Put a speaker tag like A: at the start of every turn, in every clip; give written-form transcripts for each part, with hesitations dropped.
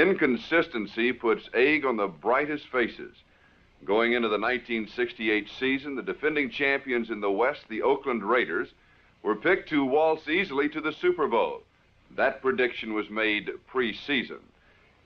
A: Inconsistency puts egg on the brightest faces. Going into the 1968 season, the defending champions in the West, the Oakland Raiders, were picked to waltz easily to the Super Bowl. That prediction was made pre-season.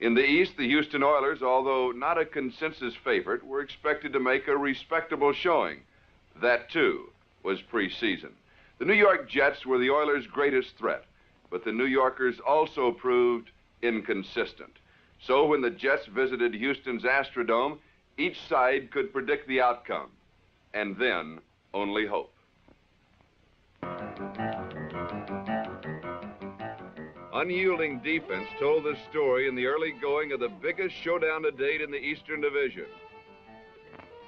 A: In the East, the Houston Oilers, although not a consensus favorite, were expected to make a respectable showing. That, too, was pre-season. The New York Jets were the Oilers' greatest threat, but the New Yorkers also proved inconsistent. So when the Jets visited Houston's Astrodome, each side could predict the outcome, and then only hope. Unyielding defense told the story in the early going of the biggest showdown to date in the Eastern Division.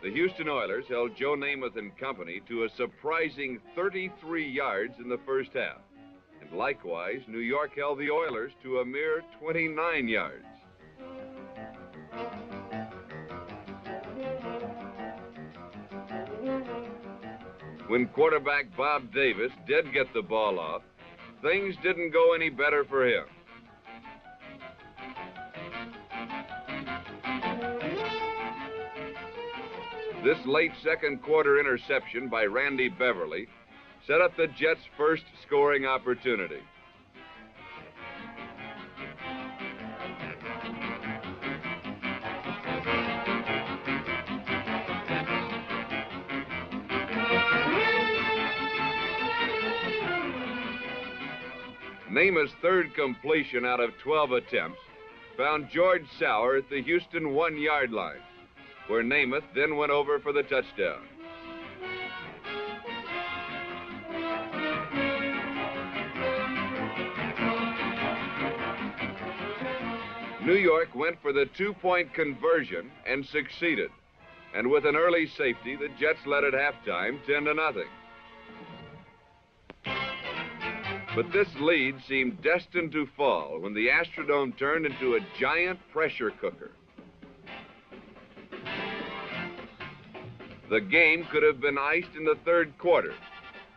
A: The Houston Oilers held Joe Namath and company to a surprising 33 yards in the first half. And likewise, New York held the Oilers to a mere 29 yards. When quarterback Bob Davis did get the ball off, things didn't go any better for him. This late second quarter interception by Randy Beverly set up the Jets' first scoring opportunity. Namath's third completion out of 12 attempts found George Sauer at the Houston 1-yard line, where Namath then went over for the touchdown. New York went for the two-point conversion and succeeded. And with an early safety, the Jets led at halftime 10-0. But this lead seemed destined to fall when the Astrodome turned into a giant pressure cooker. The game could have been iced in the third quarter,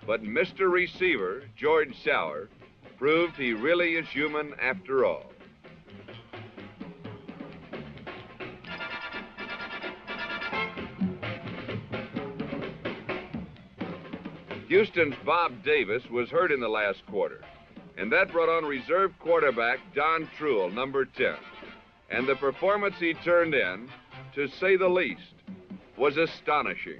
A: but Mr. Receiver, George Sauer, proved he really is human after all. Houston's Bob Davis was hurt in the last quarter, and that brought on reserve quarterback Don Truill, number 10. And the performance he turned in, to say the least, was astonishing.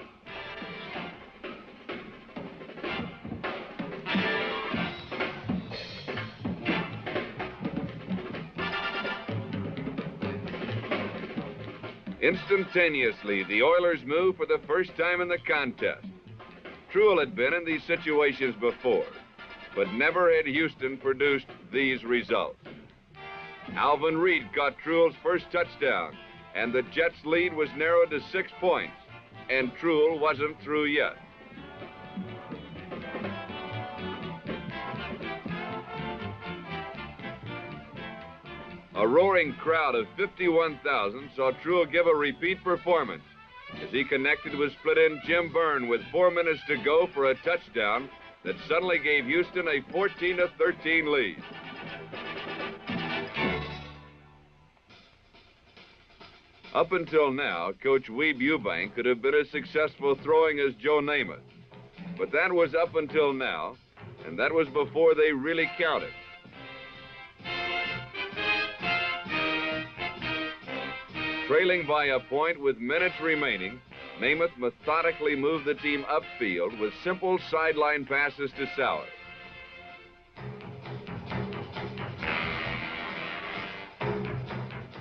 A: Instantaneously, the Oilers moved for the first time in the contest. Truill had been in these situations before, but never had Houston produced these results. Alvin Reed caught Truill's first touchdown, and the Jets' lead was narrowed to 6 points, and Truill wasn't through yet. A roaring crowd of 51,000 saw Truill give a repeat performance as he connected with split-end Jim Byrne with 4 minutes to go for a touchdown that suddenly gave Houston a 14-13 lead. Up until now, Coach Weeb Eubank could have been as successful throwing as Joe Namath. But that was up until now, and that was before they really counted. Trailing by a point with minutes remaining, Namath methodically moved the team upfield with simple sideline passes to Sauer.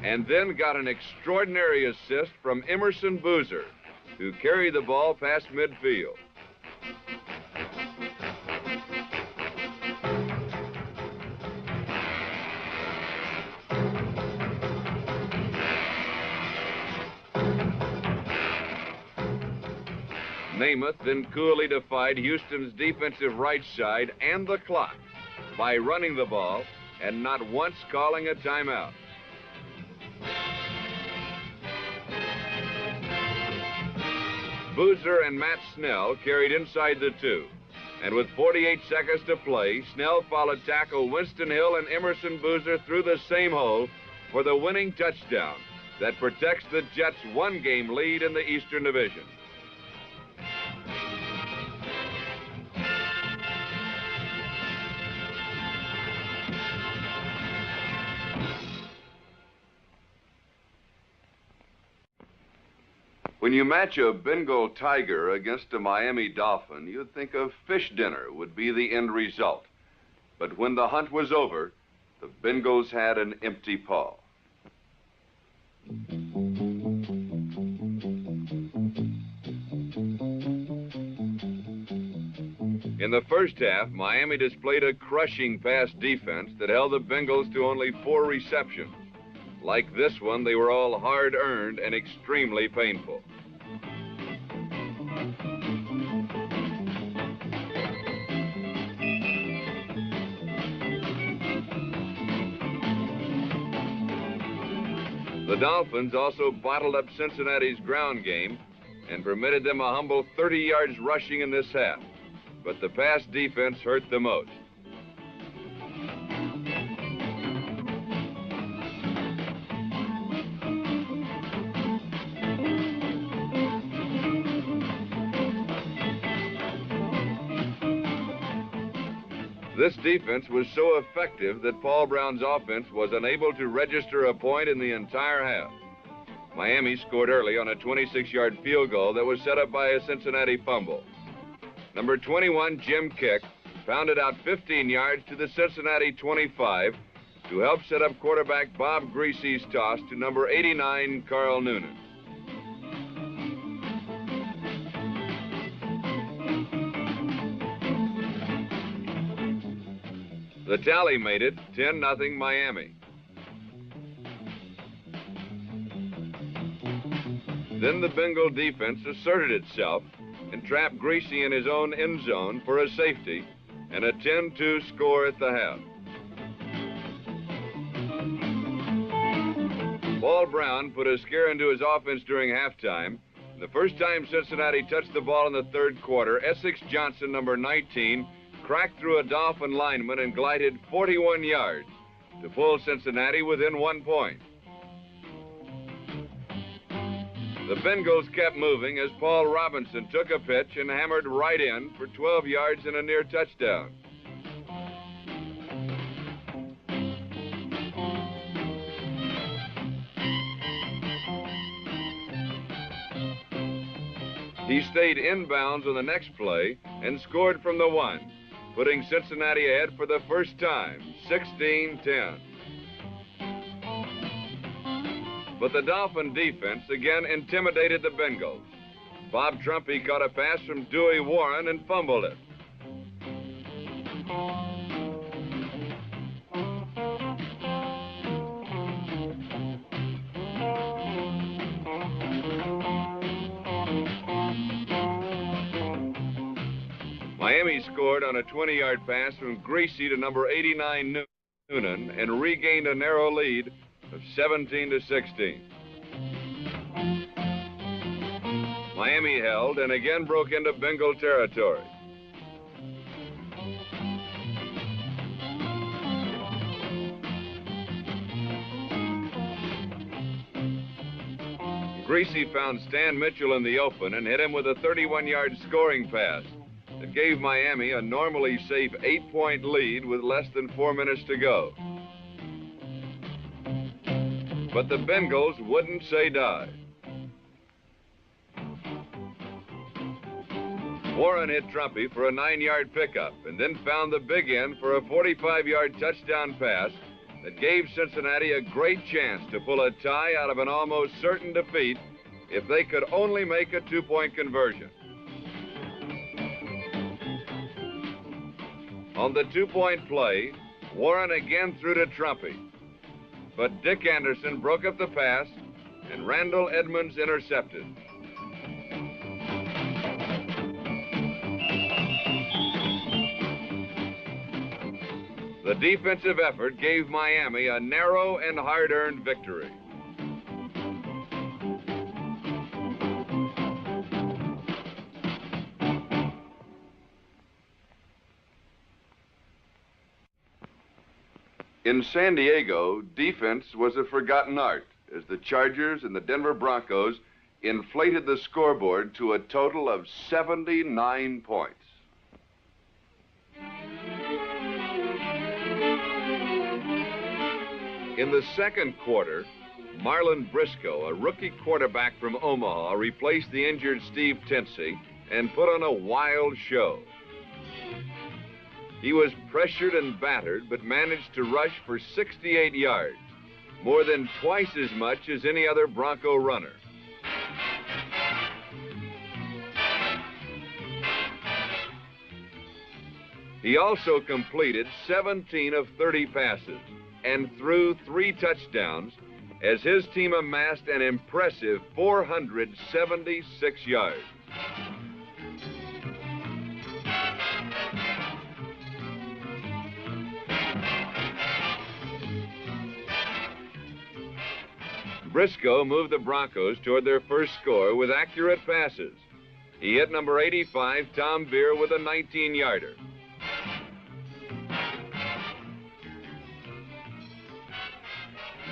A: And then got an extraordinary assist from Emerson Boozer, who carried the ball past midfield. Namath then coolly defied Houston's defensive right side and the clock by running the ball and not once calling a timeout. Boozer and Matt Snell carried inside the 2, and with 48 seconds to play, Snell followed tackle Winston Hill and Emerson Boozer through the same hole for the winning touchdown that protects the Jets' one-game lead in the Eastern Division. When you match a Bengal Tiger against a Miami Dolphin, you'd think a fish dinner would be the end result. But when the hunt was over, the Bengals had an empty paw. In the first half, Miami displayed a crushing pass defense that held the Bengals to only 4 receptions. Like this one, they were all hard-earned and extremely painful. The Dolphins also bottled up Cincinnati's ground game and permitted them a humble 30 yards rushing in this half. But the pass defense hurt the most. This defense was so effective that Paul Brown's offense was unable to register a point in the entire half. Miami scored early on a 26-yard field goal that was set up by a Cincinnati fumble. Number 21, Jim Kick, pounded out 15 yards to the Cincinnati 25 to help set up quarterback Bob Greasy's toss to number 89, Carl Noonan. The tally made it 10-0 Miami. Then the Bengal defense asserted itself and trapped Greasy in his own end zone for a safety and a 10-2 score at the half. Paul Brown put a scare into his offense during halftime. The first time Cincinnati touched the ball in the third quarter, Essex Johnson, number 19, cracked through a Dolphin lineman and glided 41 yards to pull Cincinnati within 1 point. The Bengals kept moving as Paul Robinson took a pitch and hammered right in for 12 yards and a near touchdown. He stayed inbounds on the next play and scored from the 1, putting Cincinnati ahead for the first time, 16-10. But the Dolphin defense again intimidated the Bengals. Bob Trumpy caught a pass from Dewey Warren and fumbled it. Miami scored on a 20-yard pass from Greasy to number 89 Noonan and regained a narrow lead of 17-16. Miami held and again broke into Bengal territory. Greasy found Stan Mitchell in the open and hit him with a 31-yard scoring pass that gave Miami a normally safe 8-point lead with less than 4 minutes to go. But the Bengals wouldn't say die. Warren hit Trumpy for a 9-yard pickup and then found the big end for a 45-yard touchdown pass that gave Cincinnati a great chance to pull a tie out of an almost certain defeat if they could only make a 2-point conversion. On the 2-point play, Warren again threw to Trumpy. But Dick Anderson broke up the pass, and Randall Edmonds intercepted. The defensive effort gave Miami a narrow and hard-earned victory. In San Diego, defense was a forgotten art as the Chargers and the Denver Broncos inflated the scoreboard to a total of 79 points. In the second quarter, Marlon Briscoe, a rookie quarterback from Omaha, replaced the injured Steve Tinsey and put on a wild show. He was pressured and battered, but managed to rush for 68 yards, more than twice as much as any other Bronco runner. He also completed 17 of 30 passes and threw 3 touchdowns as his team amassed an impressive 476 yards. Briscoe moved the Broncos toward their first score with accurate passes. He hit number 85, Tom Beer, with a 19-yarder.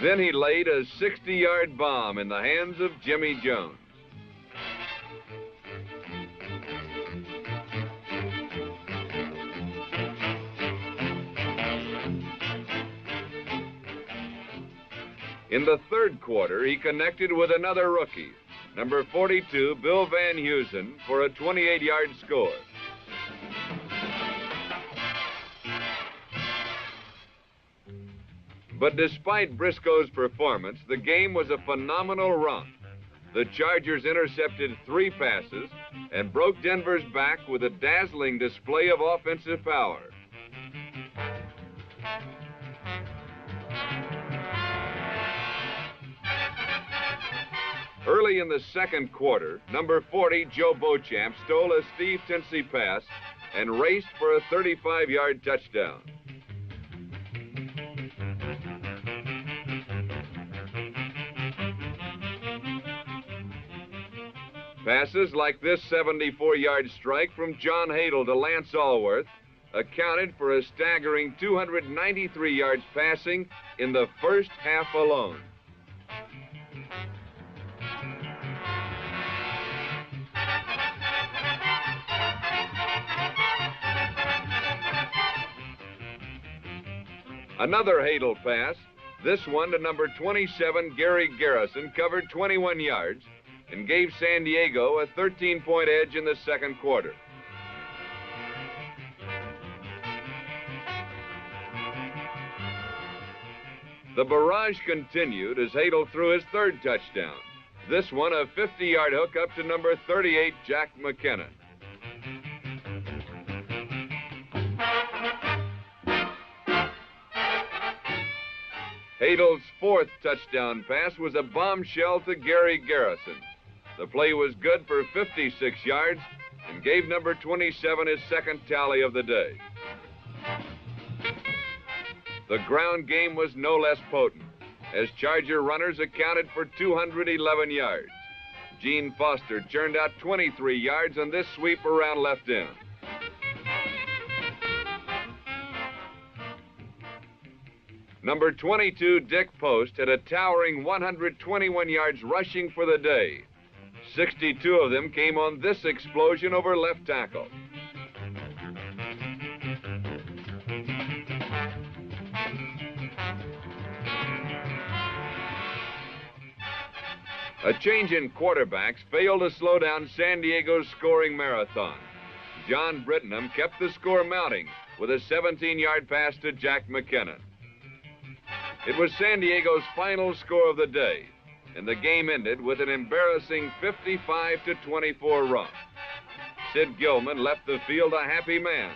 A: Then he laid a 60-yard bomb in the hands of Jimmy Jones. In the third quarter, he connected with another rookie, number 42, Bill Van Heusen, for a 28-yard score. But despite Briscoe's performance, the game was a phenomenal romp. The Chargers intercepted 3 passes and broke Denver's back with a dazzling display of offensive power. Early in the second quarter, number 40, Joe Beauchamp, stole a Steve Tinsey pass and raced for a 35-yard touchdown. Passes like this 74-yard strike from John Hadle to Lance Allworth accounted for a staggering 293 yards passing in the first half alone. Another Hadle pass, this one to number 27, Gary Garrison, covered 21 yards and gave San Diego a 13-point edge in the second quarter. The barrage continued as Hadle threw his third touchdown. This one a 50-yard hook up to number 38, Jack McKinnon. Hadle's fourth touchdown pass was a bombshell to Gary Garrison. The play was good for 56 yards and gave number 27 his second tally of the day. The ground game was no less potent, as Charger runners accounted for 211 yards. Gene Foster churned out 23 yards on this sweep around left end. Number 22, Dick Post, had a towering 121 yards rushing for the day. 62 of them came on this explosion over left tackle. A change in quarterbacks failed to slow down San Diego's scoring marathon. John Brittenham kept the score mounting with a 17-yard pass to Jack McKinnon. It was San Diego's final score of the day, and the game ended with an embarrassing 55-24 run. Sid Gilman left the field a happy man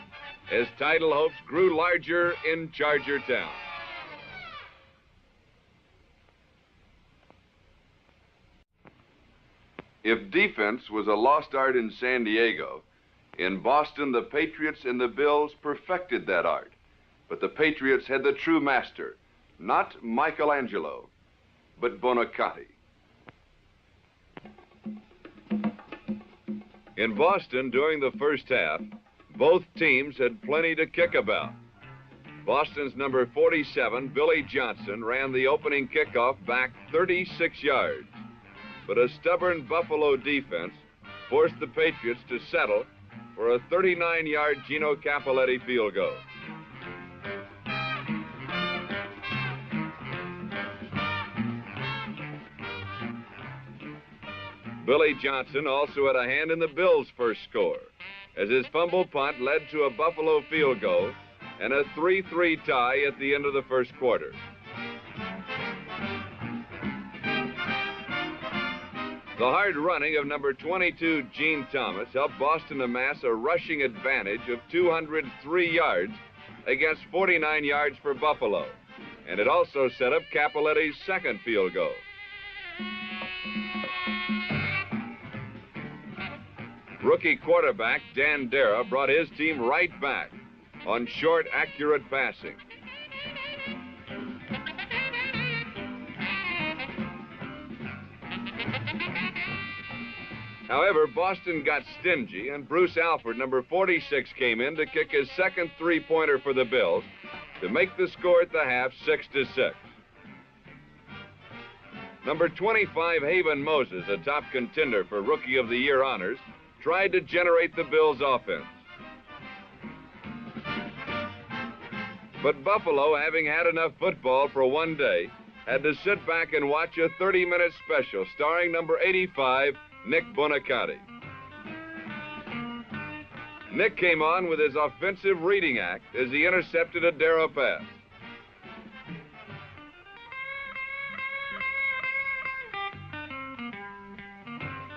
A: as title hopes grew larger in Charger Town. If defense was a lost art in San Diego, in Boston, the Patriots and the Bills perfected that art. But the Patriots had the true master, not Michelangelo, but Buoniconti. In Boston, during the first half, both teams had plenty to kick about. Boston's number 47, Billy Johnson, ran the opening kickoff back 36 yards. But a stubborn Buffalo defense forced the Patriots to settle for a 39-yard Gino Cappelletti field goal. Billy Johnson also had a hand in the Bills' first score, as his fumble punt led to a Buffalo field goal and a 3-3 tie at the end of the first quarter. The hard running of number 22, Gene Thomas, helped Boston amass a rushing advantage of 203 yards against 49 yards for Buffalo, and it also set up Cappelletti's second field goal. Rookie quarterback Dan Dara brought his team right back on short, accurate passing. However, Boston got stingy, and Bruce Alford, number 46, came in to kick his second three-pointer for the Bills to make the score at the half 6-6. Number 25, Haven Moses, a top contender for Rookie of the Year honors, tried to generate the Bills' offense. But Buffalo, having had enough football for one day, had to sit back and watch a 30-minute special starring number 85, Nick Buoniconti. Nick came on with his offensive reading act as he intercepted a Dara pass.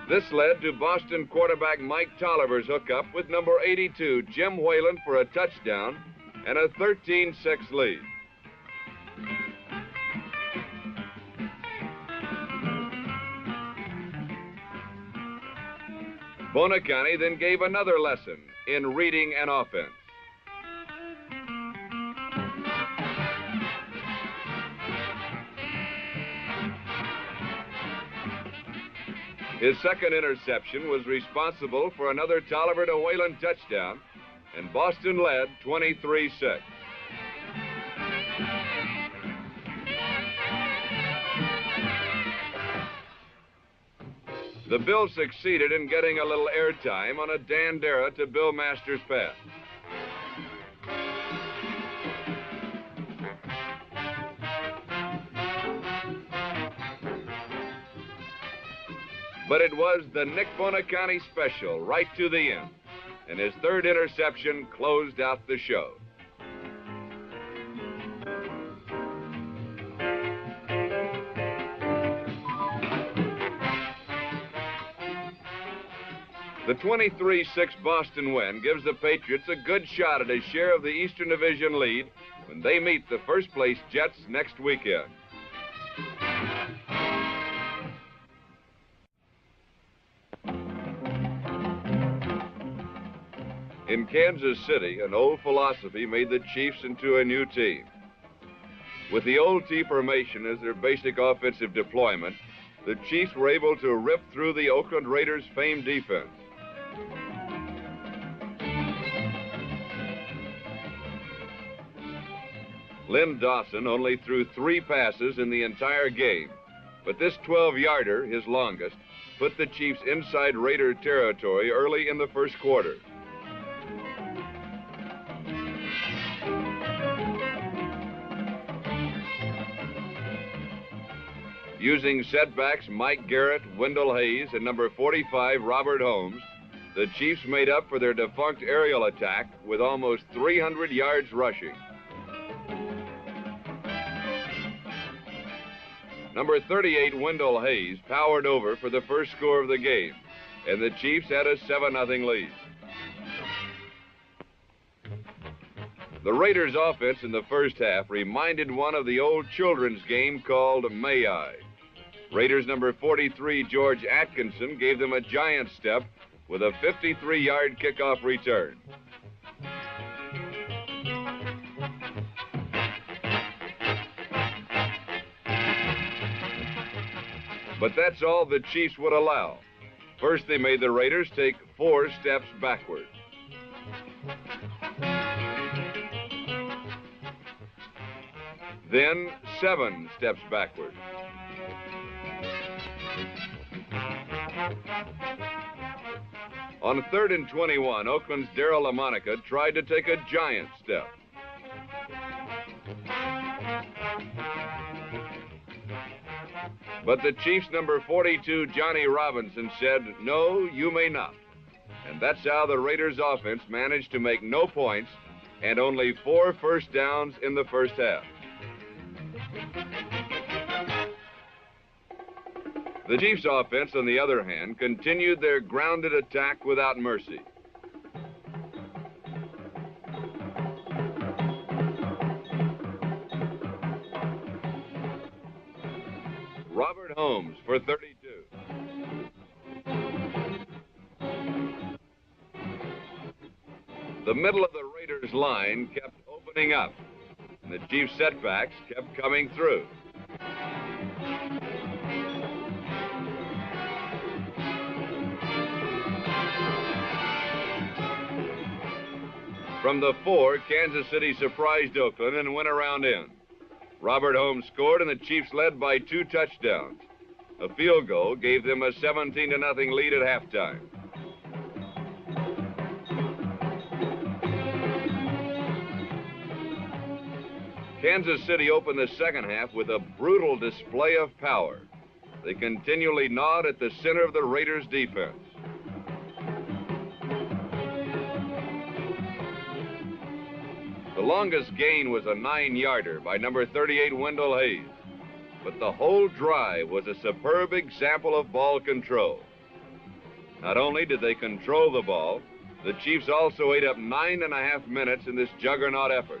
A: This led to Boston quarterback Mike Tolliver's hookup with number 82, Jim Whalen, for a touchdown and a 13-6 lead. Buoniconti then gave another lesson in reading an offense. His second interception was responsible for another Tolliver to Whalen touchdown, and Boston led 23-6. The Bills succeeded in getting a little airtime on a Dan Dara to Bill Masters pass. But it was the Nick Buoniconti special right to the end, and his third interception closed out the show. The 23-6 Boston win gives the Patriots a good shot at a share of the Eastern Division lead when they meet the first-place Jets next weekend. In Kansas City, an old philosophy made the Chiefs into a new team. With the old T formation as their basic offensive deployment, the Chiefs were able to rip through the Oakland Raiders' famed defense. Lynn Dawson only threw 3 passes in the entire game, but this 12-yarder, his longest, put the Chiefs inside Raider territory early in the first quarter. Using setbacks Mike Garrett, Wendell Hayes, and number 45, Robert Holmes, the Chiefs made up for their defunct aerial attack with almost 300 yards rushing. Number 38, Wendell Hayes, powered over for the first score of the game, and the Chiefs had a 7-0 lead. The Raiders' offense in the first half reminded one of the old children's game called May I. Raiders number 43, George Atkinson, gave them a giant step with a 53-yard kickoff return. But that's all the Chiefs would allow. First, they made the Raiders take 4 steps backward. then 7 steps backward. On 3rd and 21, Oakland's Darryl LaMonica tried to take a giant step. But the Chiefs' number 42, Johnny Robinson, said, "No, you may not." And that's how the Raiders' offense managed to make no points and only 4 first downs in the first half. The Chiefs' offense, on the other hand, continued their grounded attack without mercy. Robert Holmes for 32. The middle of the Raiders' line kept opening up, and the Chiefs' setbacks kept coming through. From the 4, Kansas City surprised Oakland and went around in. Robert Holmes scored, and the Chiefs led by 2 touchdowns. A field goal gave them a 17-0 lead at halftime. Kansas City opened the second half with a brutal display of power. They continually gnawed at the center of the Raiders' defense. The longest gain was a 9-yarder by number 38, Wendell Hayes. But the whole drive was a superb example of ball control. Not only did they control the ball, the Chiefs also ate up 9.5 minutes in this juggernaut effort.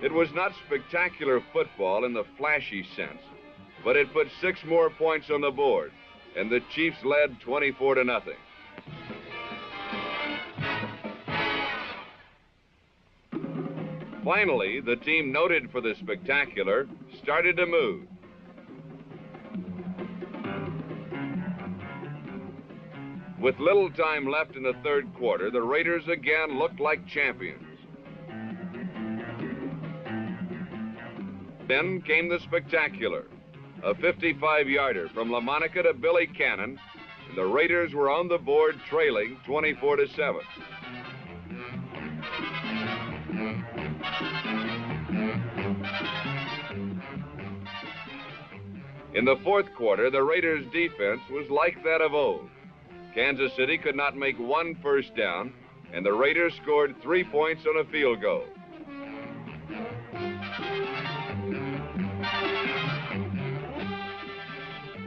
A: It was not spectacular football in the flashy sense, but it put 6 more points on the board, and the Chiefs led 24-0. Finally, the team noted for the spectacular started to move. With little time left in the third quarter, the Raiders again looked like champions. Then came the spectacular, a 55-yarder from LaMonica to Billy Cannon, and the Raiders were on the board trailing 24-7. In the fourth quarter, the Raiders' defense was like that of old. Kansas City could not make 1 first down, and the Raiders scored 3 points on a field goal.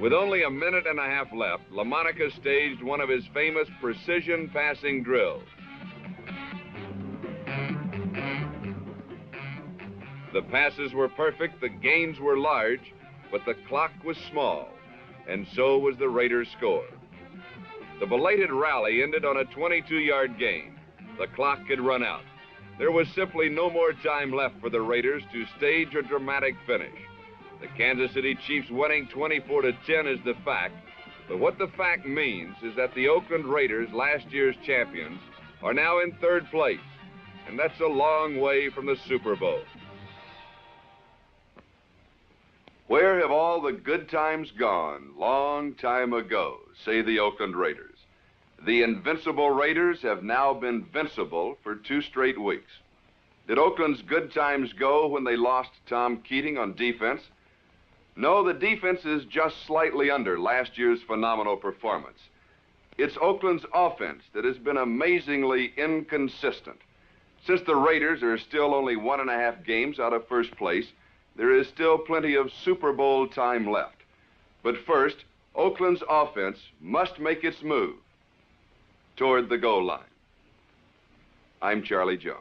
A: With only 1.5 minutes left, LaMonica staged one of his famous precision passing drills. The passes were perfect, the gains were large, but the clock was small, and so was the Raiders' score. The belated rally ended on a 22-yard gain. The clock had run out. There was simply no more time left for the Raiders to stage a dramatic finish. The Kansas City Chiefs winning 24-10 is the fact, but what the fact means is that the Oakland Raiders, last year's champions, are now in 3rd place, and that's a long way from the Super Bowl. Where have all the good times gone? Long time ago, say the Oakland Raiders. The invincible Raiders have now been vincible for 2 straight weeks. Did Oakland's good times go when they lost Tom Keating on defense? No, the defense is just slightly under last year's phenomenal performance. It's Oakland's offense that has been amazingly inconsistent. Since the Raiders are still only 1.5 games out of first place, there is still plenty of Super Bowl time left. But first, Oakland's offense must make its move toward the goal line. I'm Charlie Jones.